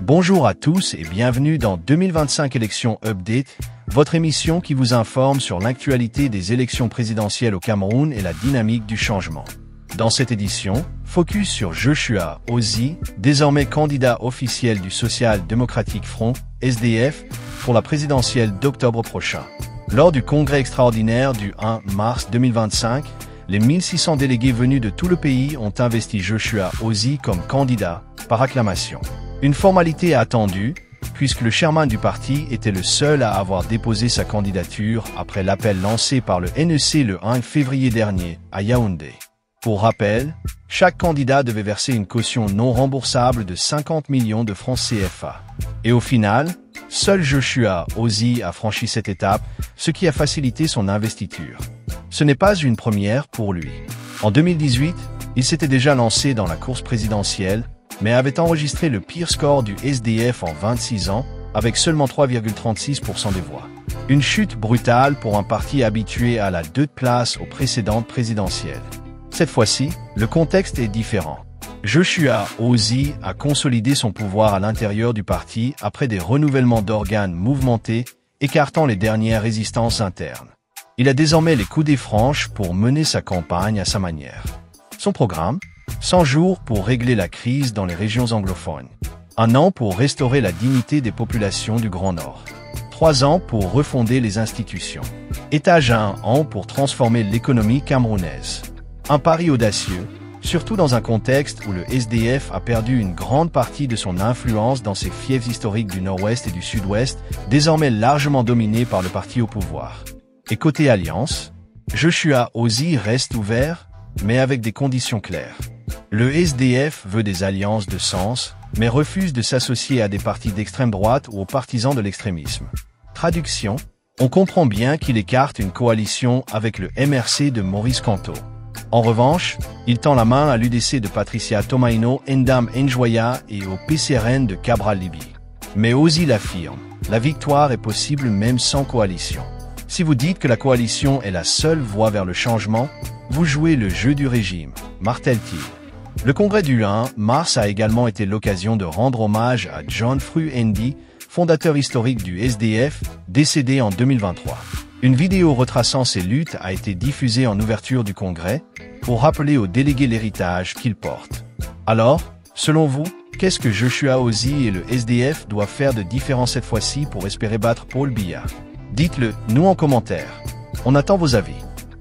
Bonjour à tous et bienvenue dans 2025 Élections Update, votre émission qui vous informe sur l'actualité des élections présidentielles au Cameroun et la dynamique du changement. Dans cette édition, focus sur Joshua Ozi, désormais candidat officiel du Social Democratic Front, SDF, pour la présidentielle d'octobre prochain. Lors du congrès extraordinaire du 1 mars 2025, les 1600 délégués venus de tout le pays ont investi Joshua Ozi comme candidat, par acclamation. Une formalité attendue, puisque le chairman du parti était le seul à avoir déposé sa candidature après l'appel lancé par le NEC le 1 février dernier, à Yaoundé. Pour rappel, chaque candidat devait verser une caution non remboursable de 50 millions de francs CFA. Et au final, seul Joshua Ozi a franchi cette étape, ce qui a facilité son investiture. Ce n'est pas une première pour lui. En 2018, il s'était déjà lancé dans la course présidentielle, mais avait enregistré le pire score du SDF en 26 ans, avec seulement 3,36% des voix. Une chute brutale pour un parti habitué à la 2 place aux précédentes présidentielles. Cette fois-ci, le contexte est différent. Joshua Ozi a consolidé son pouvoir à l'intérieur du parti après des renouvellements d'organes mouvementés, écartant les dernières résistances internes. Il a désormais les coudées franches pour mener sa campagne à sa manière. Son programme ? 100 jours pour régler la crise dans les régions anglophones. 1 an pour restaurer la dignité des populations du Grand Nord. 3 ans pour refonder les institutions. Étage 1 an pour transformer l'économie camerounaise. Un pari audacieux, surtout dans un contexte où le SDF a perdu une grande partie de son influence dans ses fiefs historiques du Nord-Ouest et du Sud-Ouest, désormais largement dominés par le parti au pouvoir. Et côté alliance, Joshua Ozi reste ouvert, mais avec des conditions claires. Le SDF veut des alliances de sens, mais refuse de s'associer à des partis d'extrême droite ou aux partisans de l'extrémisme. Traduction, on comprend bien qu'il écarte une coalition avec le MRC de Maurice Kamto. En revanche, il tend la main à l'UDC de Patricia Tomaino Ndam Njoya et au PCRN de Cabral Libby. Mais Ozi l'affirme, la victoire est possible même sans coalition. Si vous dites que la coalition est la seule voie vers le changement, vous jouez le jeu du régime, martèle-t-il. Le congrès du 1 mars a également été l'occasion de rendre hommage à John Fru Ndi, fondateur historique du SDF, décédé en 2023. Une vidéo retraçant ses luttes a été diffusée en ouverture du congrès pour rappeler aux délégués l'héritage qu'il porte. Alors, selon vous, qu'est-ce que Joshua Ozi et le SDF doivent faire de différent cette fois-ci pour espérer battre Paul Biya? Dites-le nous en commentaire. On attend vos avis.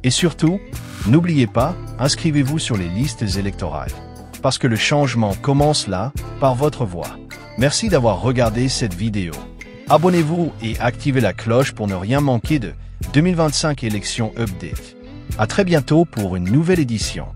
Et surtout, n'oubliez pas, inscrivez-vous sur les listes électorales. Parce que le changement commence là, par votre voix. Merci d'avoir regardé cette vidéo. Abonnez-vous et activez la cloche pour ne rien manquer de 2025 Élections Update. À très bientôt pour une nouvelle édition.